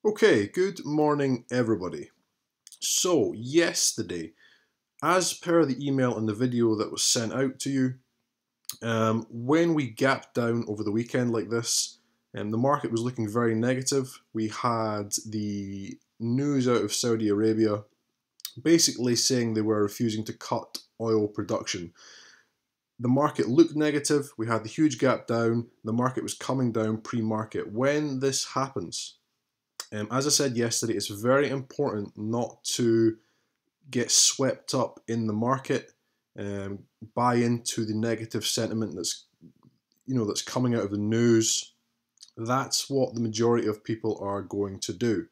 Okay, good morning everybody. So yesterday, as per the email and the video that was sent out to you, when we gapped down over the weekend like this, the market was looking very negative. We had the news out of Saudi Arabia basically saying they were refusing to cut oil production. The market looked negative, we had the huge gap down, the market was coming down pre-market. When this happens, as I said yesterday, it's very important not to get swept up in the market, buy into the negative sentiment that's coming out of the news. That's what the majority of people are going to do.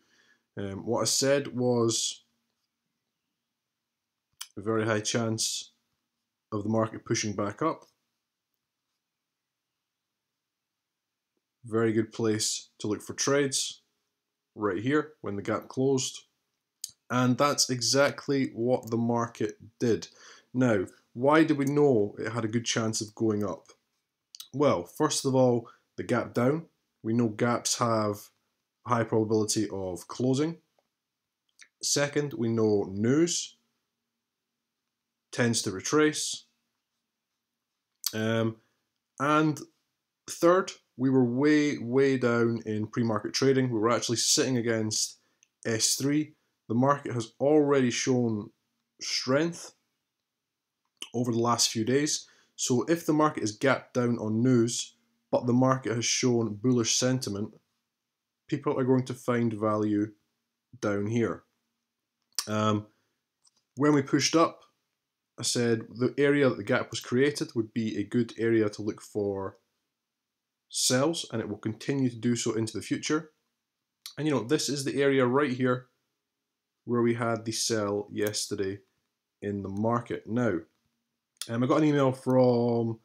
What I said was a very high chance of the market pushing back up. Very good place to look for trades, right here when the gap closed. And that's exactly what the market did. Now, why do we know it had a good chance of going up? Well, first of all, the gap down. We know gaps have a high probability of closing. Second, we know news tends to retrace. And third, we were way down in pre-market trading. We were actually sitting against S3. The market has already shown strength over the last few days. So if the market is gapped down on news, but the market has shown bullish sentiment, people are going to find value down here. When we pushed up, I said the area that the gap was created would be a good area to look for sells, and it will continue to do so into the future. And this is the area right here where we had the sell yesterday in the market. Now, I got an email from,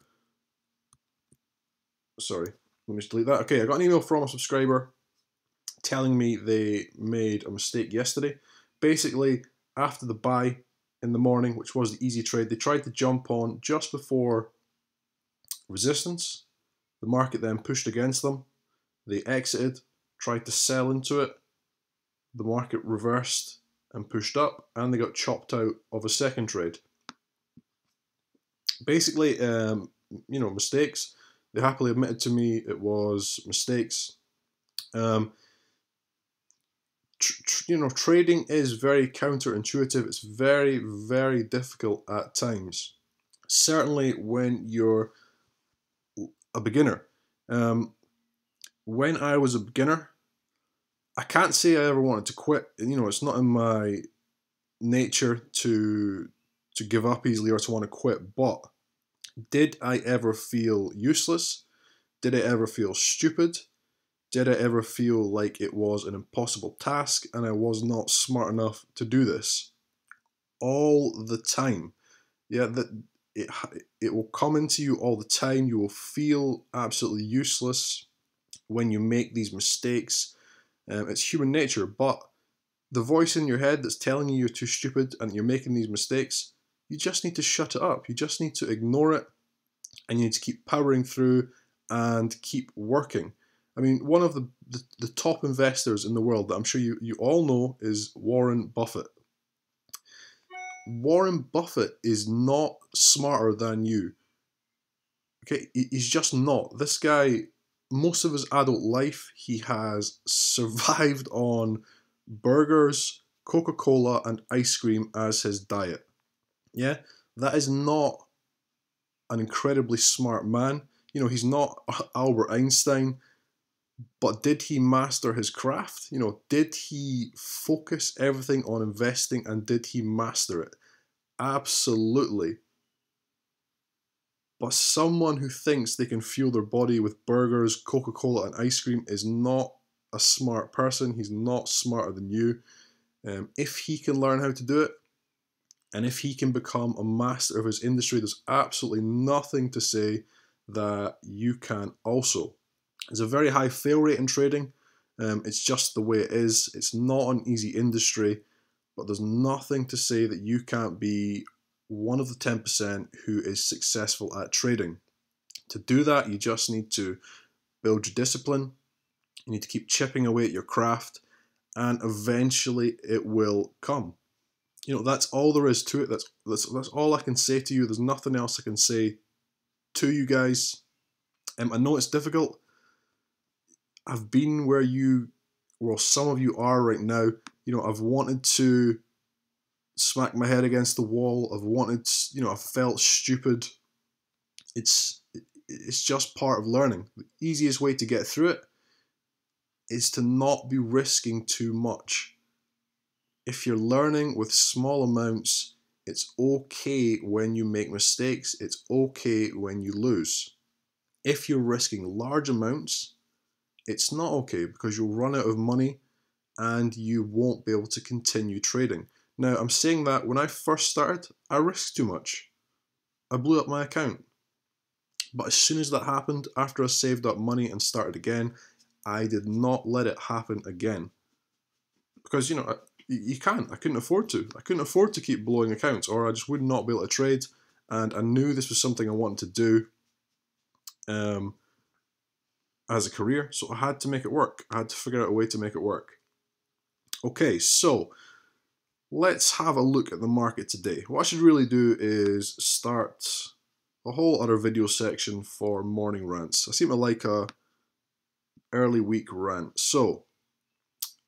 sorry, let me just delete that. Okay, I got an email from a subscriber telling me they made a mistake yesterday. Basically, after the buy in the morning, which was the easy trade, they tried to jump on just before resistance. The market then pushed against them. They exited, tried to sell into it. The market reversed and pushed up, and they got chopped out of a second trade. Basically, mistakes. They happily admitted to me it was mistakes. Trading is very counterintuitive. It's very, very difficult at times. Certainly when you're a beginner. When I was a beginner, I can't say I ever wanted to quit. It's not in my nature to give up easily or to want to quit. But did I ever feel useless? Did I ever feel stupid? Did I ever feel like it was an impossible task and I was not smart enough to do this? All the time. Yeah, that it will come into you all the time. You will feel absolutely useless when you make these mistakes. It's human nature, but the voice in your head that's telling you you're too stupid and you're making these mistakes, you just need to shut it up. You just need to ignore it, and you need to keep powering through and keep working. I mean, one of the top investors in the world that I'm sure you all know is Warren Buffett. Warren Buffett is not smarter than you. Okay, he's just not. This guy, most of his adult life, he has survived on burgers, Coca-Cola, and ice cream as his diet. Yeah, that is not an incredibly smart man. He's not Albert Einstein, but did he master his craft? Did he focus everything on investing and did he master it? Absolutely. But someone who thinks they can fuel their body with burgers, Coca-Cola, and ice cream is not a smart person. He's not smarter than you. If he can learn how to do it, and if he can become a master of his industry, there's absolutely nothing to say that you can also. There's a very high fail rate in trading. It's just the way it is. It's not an easy industry, but there's nothing to say that you can't be one of the 10% who is successful at trading. To do that, you just need to build your discipline. You need to keep chipping away at your craft, and eventually it will come. You know, that's all there is to it. That's all I can say to you. There's nothing else I can say to you guys. I know it's difficult. I've been where some of you are right now. You know, I've wanted to smack my head against the wall. I've felt stupid. It's just part of learning. The easiest way to get through it is to not be risking too much. If you're learning with small amounts, it's okay when you make mistakes. It's okay when you lose. If you're risking large amounts, it's not okay because you'll run out of money and you won't be able to continue trading. Now, I'm saying that when I first started, I risked too much. I blew up my account. But as soon as that happened, after I saved up money and started again, I did not let it happen again. Because, you know, you can't. I couldn't afford to. I couldn't afford to keep blowing accounts, or I just would not be able to trade. And I knew this was something I wanted to do as a career, so I had to make it work. I had to figure out a way to make it work. Okay, so let's have a look at the market today. What I should really do is start a whole other video section for morning rants. I seem to like a early week rant. So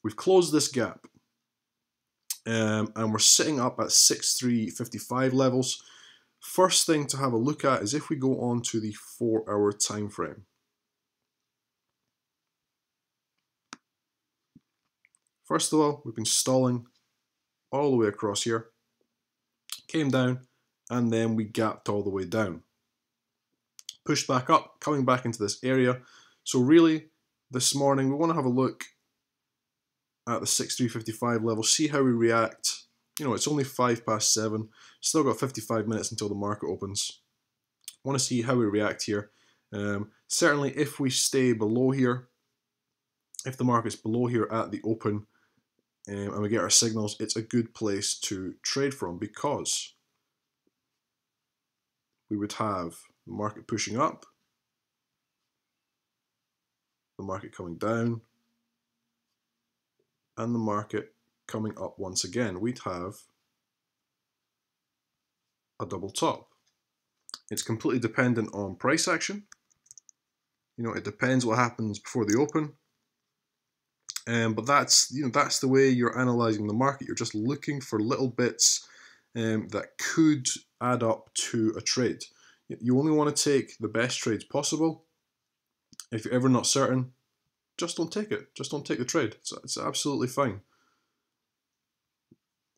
we've closed this gap, and we're sitting up at 6355 levels. First thing to have a look at is if we go on to the 4-hour time frame. First of all, we've been stalling all the way across here, came down, and then we gapped all the way down. Pushed back up, coming back into this area. So really, this morning, we want to have a look at the 6355 level, see how we react. You know, it's only 7:05, still got 55 minutes until the market opens. Want to see how we react here. Certainly, if we stay below here, if the market's below here at the open, and we get our signals, it's a good place to trade from, because we would have the market pushing up, the market coming down, and the market coming up once again. We'd have a double top. It's completely dependent on price action. You know, it depends what happens before the open. But that's the way you're analyzing the market. You're just looking for little bits that could add up to a trade. You only want to take the best trades possible. If you're ever not certain, just don't take it. Just don't take the trade. It's absolutely fine.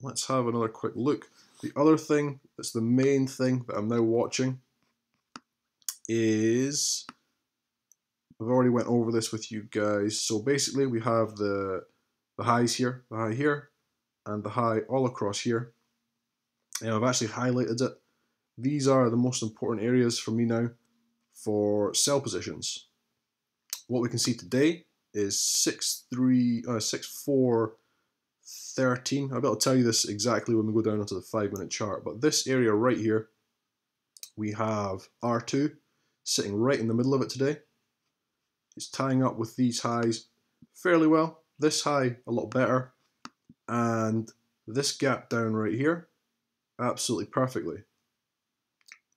Let's have another quick look. The other thing, that's the main thing that I'm now watching, is, I've already went over this with you guys. So basically we have the highs here, the high here, and the high all across here. And I've actually highlighted it. These are the most important areas for me now for sell positions. What we can see today is 6413. I'll be able to tell you this exactly when we go down onto the 5-minute chart. But this area right here, we have R2 sitting right in the middle of it today. It's tying up with these highs fairly well. This high a lot better, and this gap down right here absolutely perfectly.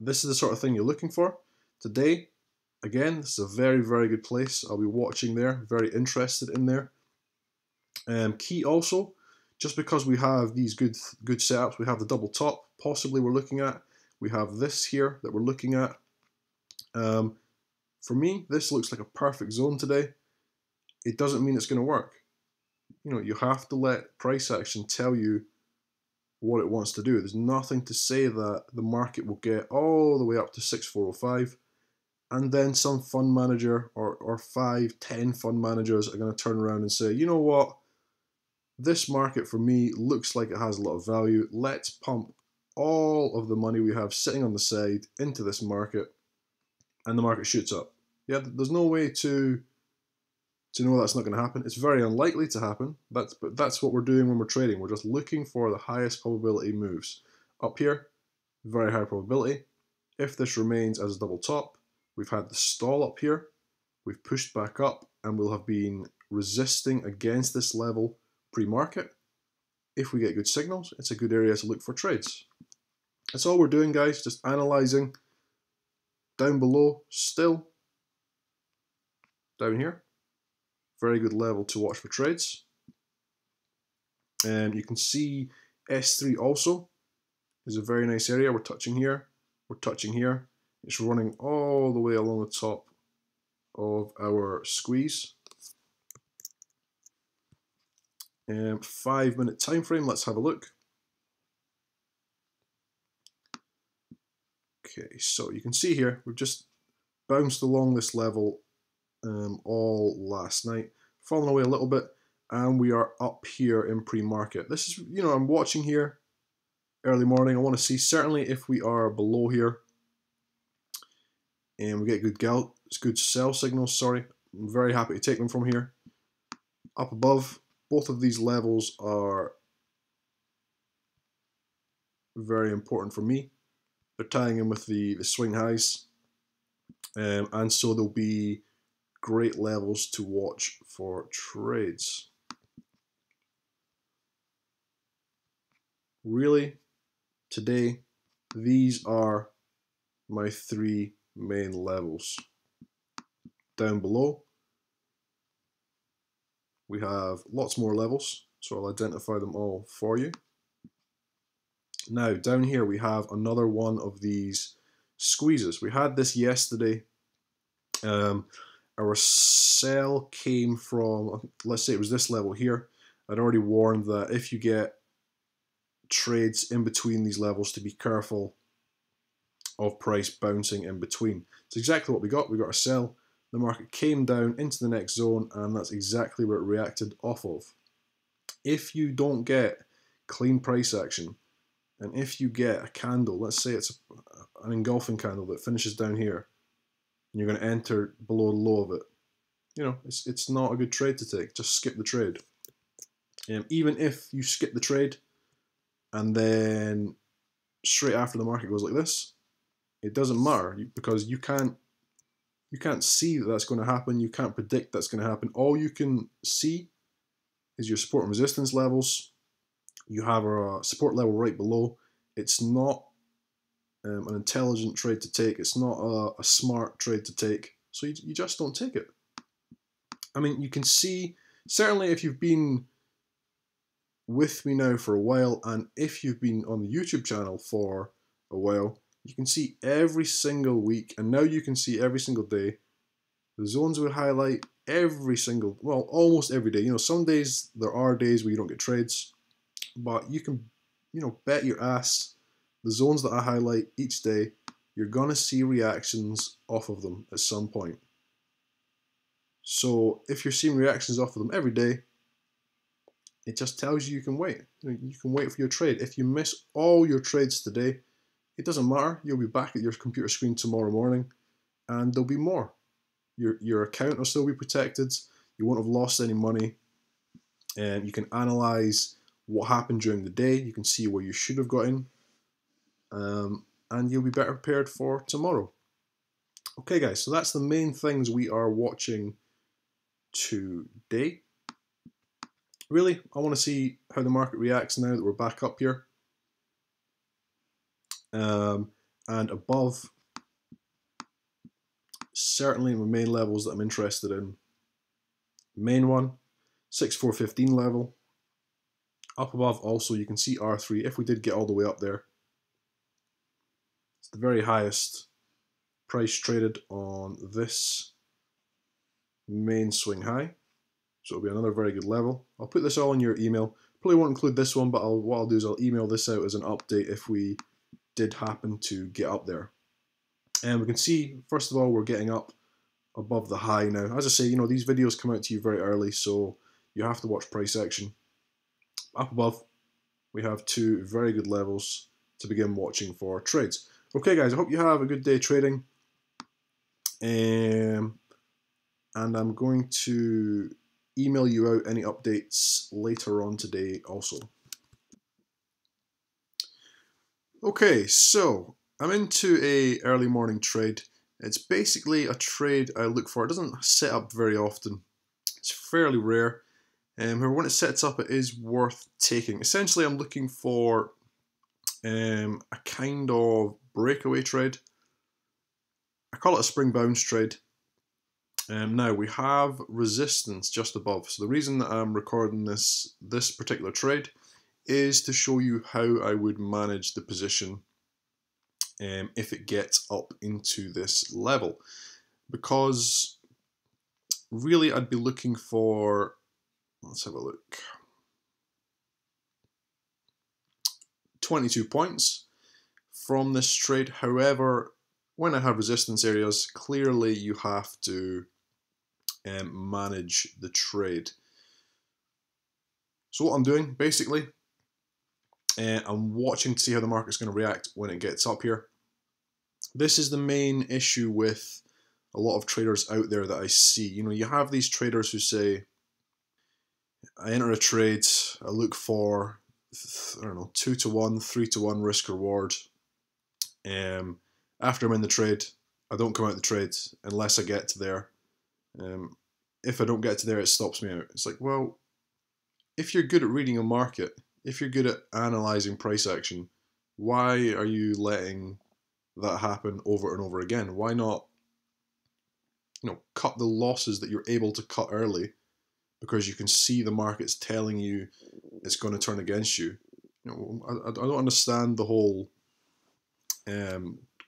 This is the sort of thing you're looking for today. Again, this is a very, very good place. I'll be watching there, very interested in there. Key also, just because we have these good setups, we have the double top possibly we're looking at. We have this here that we're looking at. For me, this looks like a perfect zone today. It doesn't mean it's going to work. You know, you have to let price action tell you what it wants to do. There's nothing to say that the market will get all the way up to 6405, and then some fund manager or 5, 10 fund managers are going to turn around and say, you know what, this market for me looks like it has a lot of value. Let's pump all of the money we have sitting on the side into this market, and the market shoots up. Yeah, there's no way to know that's not going to happen. It's very unlikely to happen. But that's what we're doing when we're trading. We're just looking for the highest probability moves. Up here, very high probability. If this remains as a double top, we've had the stall up here, we've pushed back up, and we'll have been resisting against this level pre-market. If we get good signals, it's a good area to look for trades. That's all we're doing, guys, just analyzing. Down below, still down here, very good level to watch for trades. And you can see S3 also is a very nice area. We're touching here, we're touching here. It's running all the way along the top of our squeeze. 5 minute time frame, let's have a look. Okay, so you can see here, we've just bounced along this level all last night, fallen away a little bit, and we are up here in pre-market. This is, you know, I'm watching here early morning. I want to see certainly if we are below here and we get good sell signals. Sorry, I'm very happy to take them from here. Up above, both of these levels are very important for me. They're tying in with the swing highs, and so there'll be great levels to watch for trades. Really, today, these are my 3 main levels. Down below, we have lots more levels, so I'll identify them all for you. Now, down here we have another one of these squeezes. We had this yesterday. Our sell came from, let's say it was this level here. I'd already warned that if you get trades in between these levels, to be careful of price bouncing in between. It's exactly what we got. We got a sell. The market came down into the next zone, and that's exactly where it reacted off of. If you don't get clean price action, and if you get a candle, let's say it's an engulfing candle that finishes down here, and you're going to enter below the low of it, you know, it's not a good trade to take. Just skip the trade. Even if you skip the trade, and then straight after the market goes like this, it doesn't matter, because you can't see that that's going to happen. You can't predict that's going to happen. All you can see is your support and resistance levels. You have a support level right below. It's not an intelligent trade to take. It's not a smart trade to take. So you just don't take it. I mean, you can see, certainly if you've been with me now for a while, and if you've been on the YouTube channel for a while, you can see every single week, and now you can see every single day, the zones would highlight every single, well, almost every day. You know, some days there are days where you don't get trades, but you can, you know, bet your ass the zones that I highlight each day, you're gonna see reactions off of them at some point. So if you're seeing reactions off of them every day, it just tells you can wait. You can wait for your trade. If you miss all your trades today, it doesn't matter. You'll be back at your computer screen tomorrow morning, and there'll be more. Your account will still be protected. You won't have lost any money. And you can analyze what happened during the day. You can see where you should have got in. And you'll be better prepared for tomorrow. Okay, guys, so that's the main things we are watching today. Really, I want to see how the market reacts now that we're back up here. And above, certainly my main levels that I'm interested in. Main one, 6415 level. Up above also you can see R3. If we did get all the way up there, it's the very highest price traded on this main swing high. So it'll be another very good level. I'll put this all in your email. Probably won't include this one, but what I'll do is I'll email this out as an update if we did happen to get up there. And we can see, first of all, we're getting up above the high now. As I say, you know, these videos come out to you very early, so you have to watch price action. Up above, we have 2 very good levels to begin watching for trades. Okay, guys, I hope you have a good day trading. And I'm going to email you out any updates later on today also. Okay, so I'm into a early morning trade. It's basically a trade I look for. It doesn't set up very often. It's fairly rare. However, when it sets up, it is worth taking. Essentially, I'm looking for a kind of breakaway trade. I call it a spring bounce trade. Now we have resistance just above. So the reason that I'm recording this particular trade is to show you how I would manage the position if it gets up into this level. Because really I'd be looking for, let's have a look, 22 points from this trade. However, when I have resistance areas, clearly you have to manage the trade. So what I'm doing, basically, I'm watching to see how the market's going to react when it gets up here. This is the main issue with a lot of traders out there that I see. You know, you have these traders who say, I enter a trade, I look for, I don't know, 2 to 1, 3 to 1 risk reward. After I'm in the trade, I don't come out of the trade unless I get to there. If I don't get to there, it stops me out. It's like, well, if you're good at reading a market, if you're good at analysing price action, why are you letting that happen over and over again? Why not, you know, cut the losses that you're able to cut early because you can see the market's telling you it's going to turn against you? You know, I don't understand the whole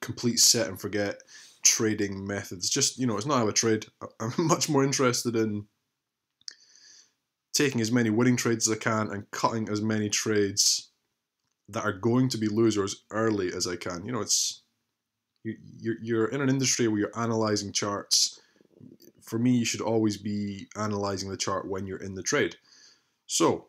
complete set and forget trading methods. Just, you know, it's not how I trade. I'm much more interested in taking as many winning trades as I can and cutting as many trades that are going to be losers early as I can. You know, it's you're in an industry where you're analysing charts. For me, you should always be analysing the chart when you're in the trade. So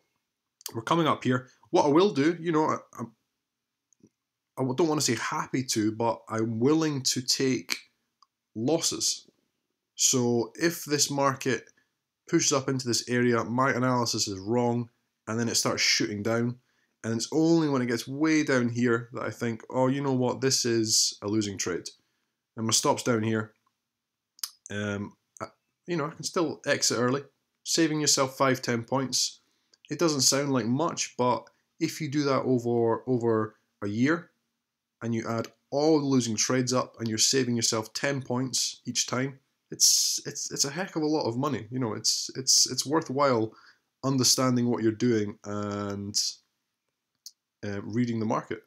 we're coming up here. What I will do, you know, I don't want to say happy to, but I'm willing to take losses. So if this market pushes up into this area, my analysis is wrong, and then it starts shooting down, and it's only when it gets way down here that I think, oh, you know what, this is a losing trade. And my stop's down here. You know, I can still exit early, saving yourself 5-10 points. It doesn't sound like much, but if you do that over a year, and you add all the losing trades up, and you're saving yourself 10 points each time, it's a heck of a lot of money. You know, it's worthwhile understanding what you're doing and reading the market.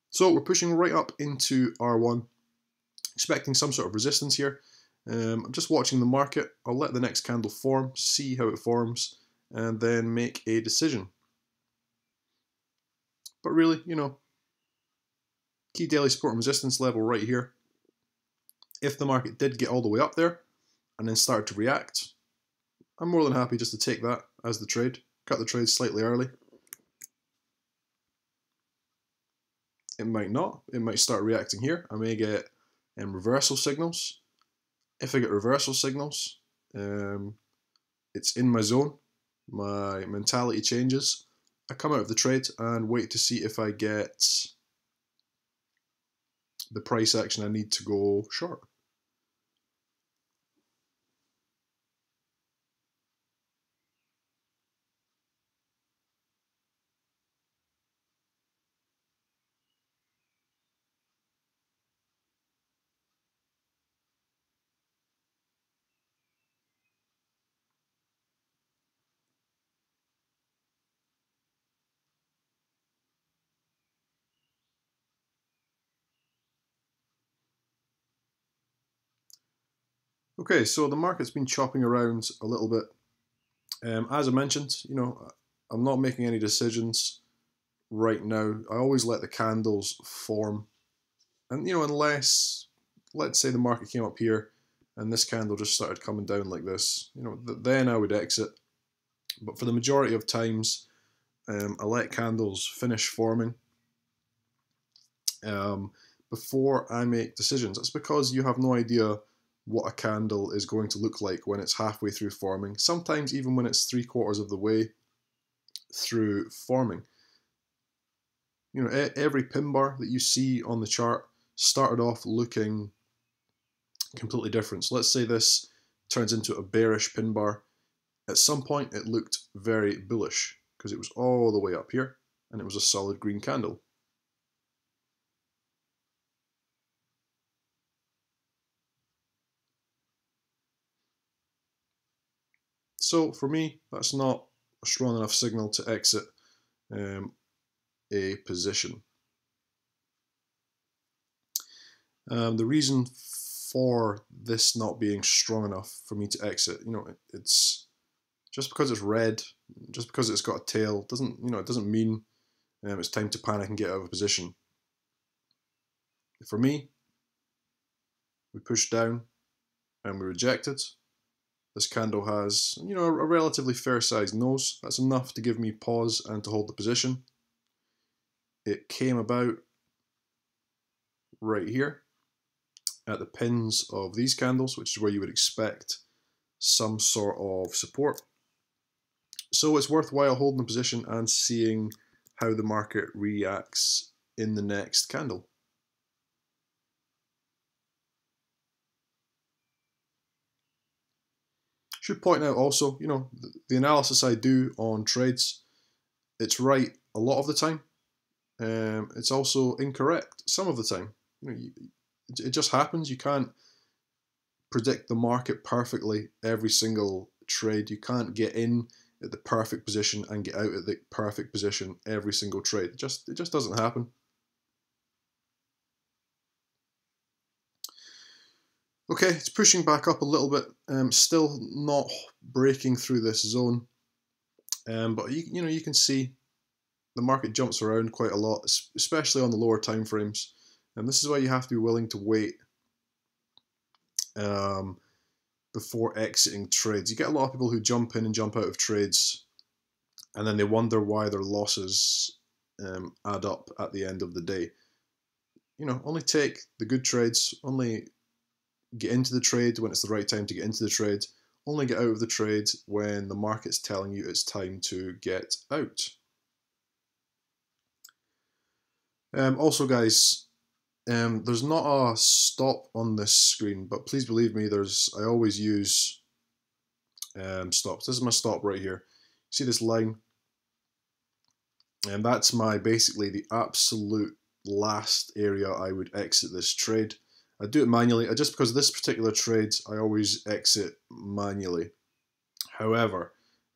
So we're pushing right up into R1, expecting some sort of resistance here. I'm just watching the market. I'll let the next candle form, see how it forms, and then make a decision. But really, you know, key daily support and resistance level right here. If the market did get all the way up there and then start to react, I'm more than happy just to take that as the trade, cut the trade slightly early. It might not, it might start reacting here. I may get reversal signals. If I get reversal signals, it's in my zone, my mentality changes. I come out of the trade and wait to see if I get the price action I need to go short. Okay, so the market's been chopping around a little bit. As I mentioned, you know, I'm not making any decisions right now. I always let the candles form. And, you know, unless, let's say the market came up here and this candle just started coming down like this, you know, then I would exit. But for the majority of times, I let candles finish forming before I make decisions. That's because you have no idea what a candle is going to look like when it's halfway through forming, sometimes even when it's 3/4 of the way through forming. You know, every pin bar that you see on the chart started off looking completely different. So let's say this turns into a bearish pin bar. At some point it looked very bullish because it was all the way up here and it was a solid green candle. So for me, that's not a strong enough signal to exit a position. The reason for this not being strong enough for me to exit, it's just because it's red, just because it's got a tail, it doesn't mean it's time to panic and get out of a position. For me, we push down and we reject it. This candle has, a relatively fair sized nose. That's enough to give me pause and to hold the position. It came about right here at the pins of these candles, which is where you would expect some sort of support. So it's worthwhile holding the position and seeing how the market reacts in the next candle. Should point out also, the analysis I do on trades, it's right a lot of the time. It's also incorrect some of the time. It just happens. You can't predict the market perfectly every single trade. You can't get in at the perfect position and get out at the perfect position every single trade. It just doesn't happen. Okay, it's pushing back up a little bit. Still not breaking through this zone. But you can see the market jumps around quite a lot, especially on the lower time frames. And this is why you have to be willing to wait before exiting trades. You get a lot of people who jump in and jump out of trades, and then they wonder why their losses add up at the end of the day. Only take the good trades, only get into the trade when it's the right time to get into the trade, only get out of the trade when the market's telling you it's time to get out. Also, guys, there's not a stop on this screen, but please believe me, I always use stops. This is my stop right here. See this line? And that's basically the absolute last area I would exit this trade. I do it manually. Just because of this particular trade, I always exit manually. However,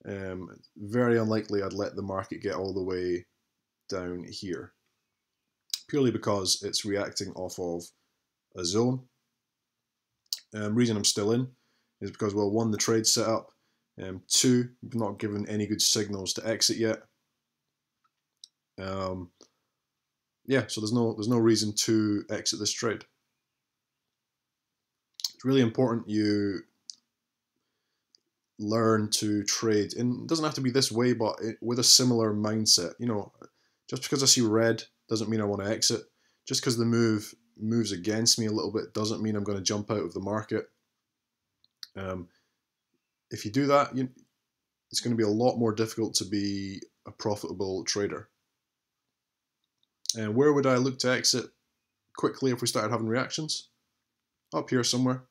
very unlikely I'd let the market get all the way down here, purely because it's reacting off of a zone. Reason I'm still in is because, well, one, the trade's set up, two, we've not given any good signals to exit yet. Yeah, so there's no reason to exit this trade. It's really important you learn to trade, and it doesn't have to be this way, but with a similar mindset. Just because I see red doesn't mean I want to exit. Just because the move moves against me a little bit doesn't mean I'm going to jump out of the market. If you do that, it's going to be a lot more difficult to be a profitable trader. And where would I look to exit quickly if we started having reactions? Up here somewhere.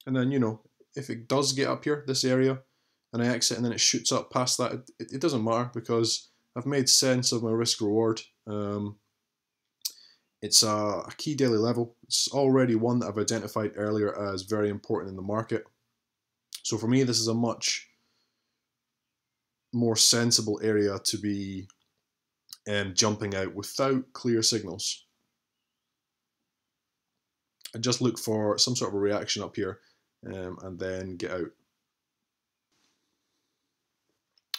And then, if it does get up here, this area, and I exit and then it shoots up past that, it doesn't matter because I've made sense of my risk reward. It's a key daily level. It's already one that I've identified earlier as very important in the market. So for me, this is a much more sensible area to be jumping out without clear signals. I just look for some sort of a reaction up here and then get out.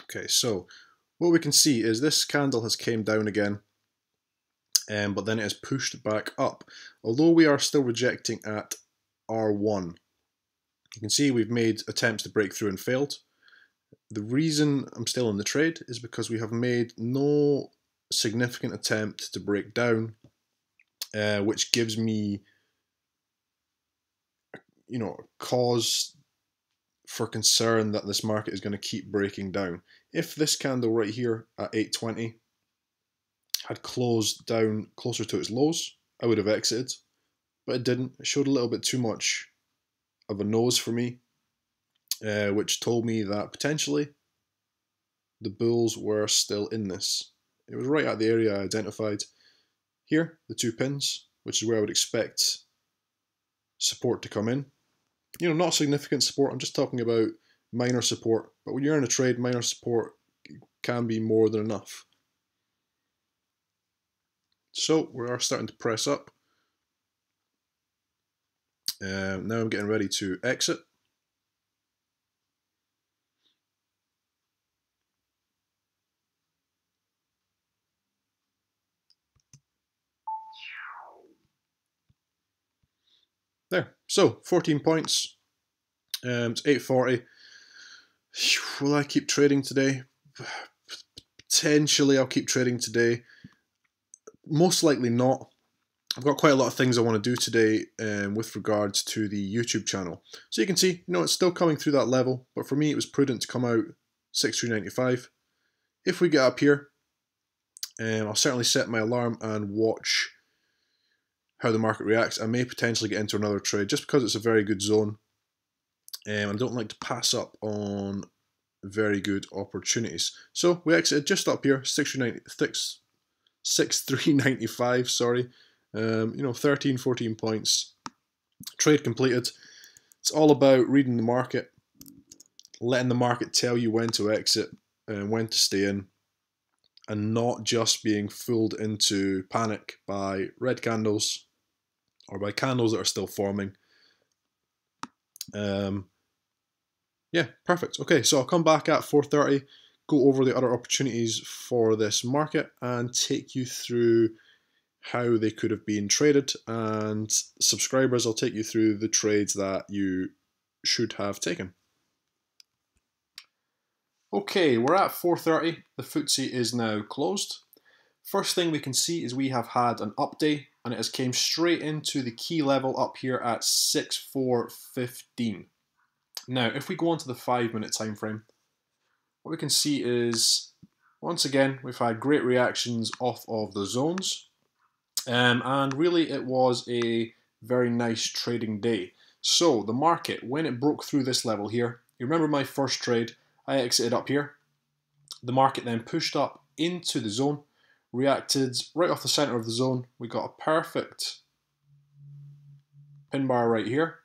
Okay, so what we can see is this candle has came down again, but then it has pushed back up. Although we are still rejecting at R1, you can see we've made attempts to break through and failed. The reason I'm still in the trade is because we have made no significant attempt to break down, which gives me, cause for concern that this market is going to keep breaking down. If this candle right here at 820 had closed down closer to its lows, I would have exited, but it didn't. It showed a little bit too much of a nose for me, which told me that potentially the bulls were still in this. It was right at the area I identified here, the 2 pins, which is where I would expect support to come in. You know, not significant support, I'm just talking about minor support, but when you're in a trade, minor support can be more than enough. So we are starting to press up. Now I'm getting ready to exit. There, so 14 points. It's 8:40. Will I keep trading today? Potentially I'll keep trading today. Most likely not. I've got quite a lot of things I want to do today with regards to the YouTube channel. So you can see, you know, it's still coming through that level, but for me it was prudent to come out 63.95. If we get up here, I'll certainly set my alarm and watch how the market reacts. I may potentially get into another trade just because it's a very good zone. I don't like to pass up on very good opportunities. So we exited just up here, 63.95, sorry. You know, 13, 14 points. Trade completed. It's all about reading the market, letting the market tell you when to exit and when to stay in, and not just being fooled into panic by red candles or by candles that are still forming. Yeah, perfect. Okay, so I'll come back at 4:30, go over the other opportunities for this market and take you through how they could have been traded, and subscribers, I'll take you through the trades that you should have taken. Okay, we're at 4:30. The FTSE is now closed. First thing we can see is we have had an up day, and it has came straight into the key level up here at 6415. Now, if we go on to the 5-minute time frame, what we can see is, once again, we've had great reactions off of the zones, and really it was a very nice trading day. So the market, when it broke through this level here, you remember my first trade, I exited up here. The market then pushed up into the zone, reacted right off the center of the zone. We got a perfect pin bar right here,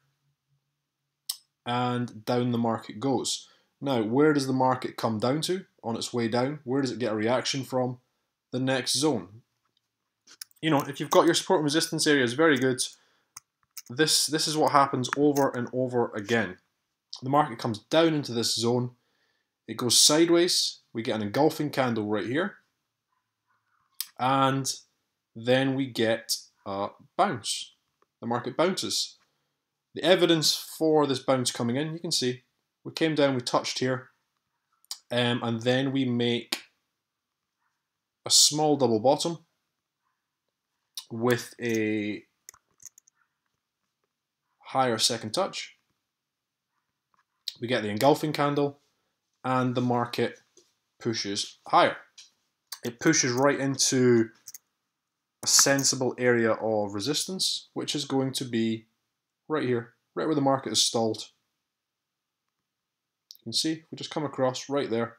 and down the market goes. Now, where does the market come down to on its way down? Where does it get a reaction from? The next zone. You know, if you've got your support and resistance areas, very good. This is what happens over and over again. The market comes down into this zone. It goes sideways. We get an engulfing candle right here. And then we get a bounce. The market bounces. The evidence for this bounce coming in, you can see, we came down, we touched here, and then we make a small double bottom with a higher second touch. We get the engulfing candle, and the market pushes higher. It pushes right into a sensible area of resistance, which is going to be right here, right where the market is stalled. You can see, we just come across right there.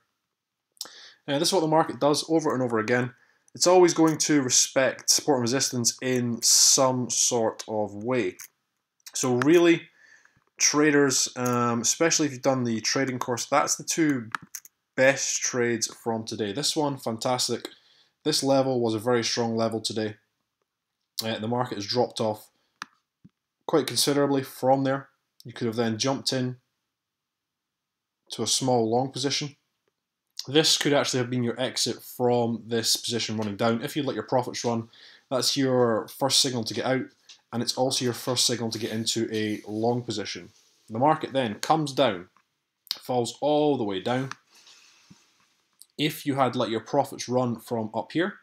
And this is what the market does over and over again. It's always going to respect support and resistance in some sort of way. So really, traders, especially if you've done the trading course, that's the 2 best trades from today. This one, fantastic. This level was a very strong level today. The market has dropped off quite considerably from there. You could have then jumped in to a small long position. This could actually have been your exit from this position running down. If you let your profits run, that's your first signal to get out, and it's also your first signal to get into a long position. The market then comes down, falls all the way down. If you had let your profits run from up here,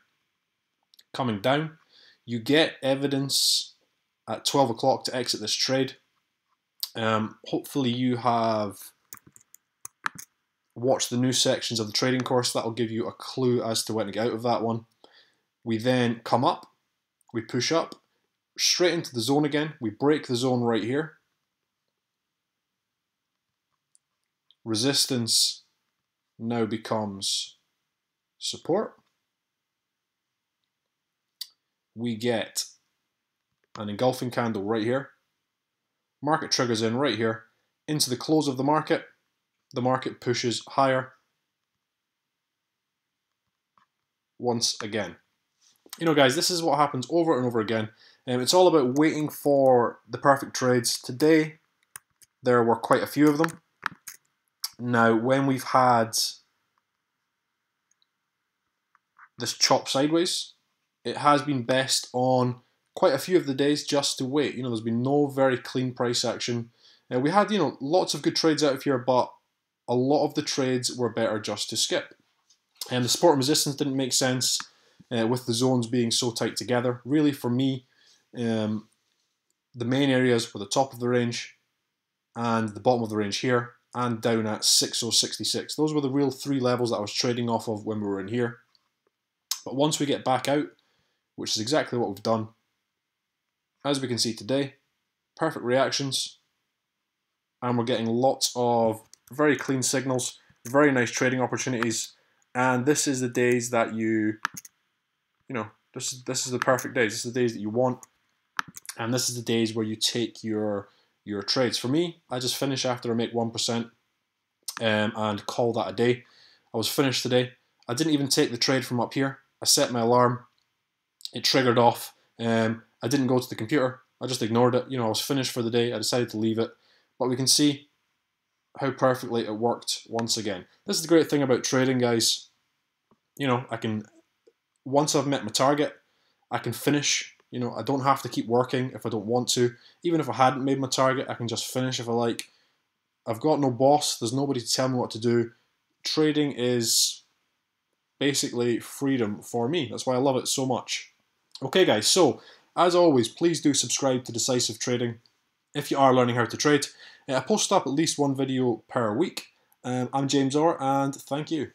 coming down, you get evidence at 12 o'clock to exit this trade. Hopefully you have watched the new sections of the trading course. That'll give you a clue as to when to get out of that one. We then come up, we push up, straight into the zone again. We break the zone right here. Resistance now becomes support. We get an engulfing candle right here. Market triggers in right here. Into the close of the market pushes higher once again. You know, guys, this is what happens over and over again. It's all about waiting for the perfect trades. Today, there were quite a few of them. Now, when we've had this chop sideways, it has been best on quite a few of the days just to wait. You know, there's been no very clean price action. We had, you know, lots of good trades out of here, but a lot of the trades were better just to skip. And the support and resistance didn't make sense with the zones being so tight together. Really, for me, the main areas were the top of the range and the bottom of the range here, and down at 6066. Those were the real three levels that I was trading off of when we were in here. But once we get back out, which is exactly what we've done, as we can see today, perfect reactions, and we're getting lots of very clean signals, very nice trading opportunities, and this is the days that you know, this is the perfect days. This is the days that you want, and this is the days where you take your trades. For me, I just finish after I make 1% and call that a day. I was finished today. I didn't even take the trade from up here. I set my alarm. It triggered off. I didn't go to the computer. I just ignored it. You know, I was finished for the day. I decided to leave it. But we can see how perfectly it worked once again. This is the great thing about trading, guys. You know, I can, once I've met my target, I can finish. You know, I don't have to keep working if I don't want to. Even if I hadn't made my target, I can just finish if I like. I've got no boss. There's nobody to tell me what to do. Trading is basically freedom for me. That's why I love it so much. Okay, guys, so as always, please do subscribe to Decisive Trading if you are learning how to trade. I post up at least one video per week. I'm James Orr, and thank you.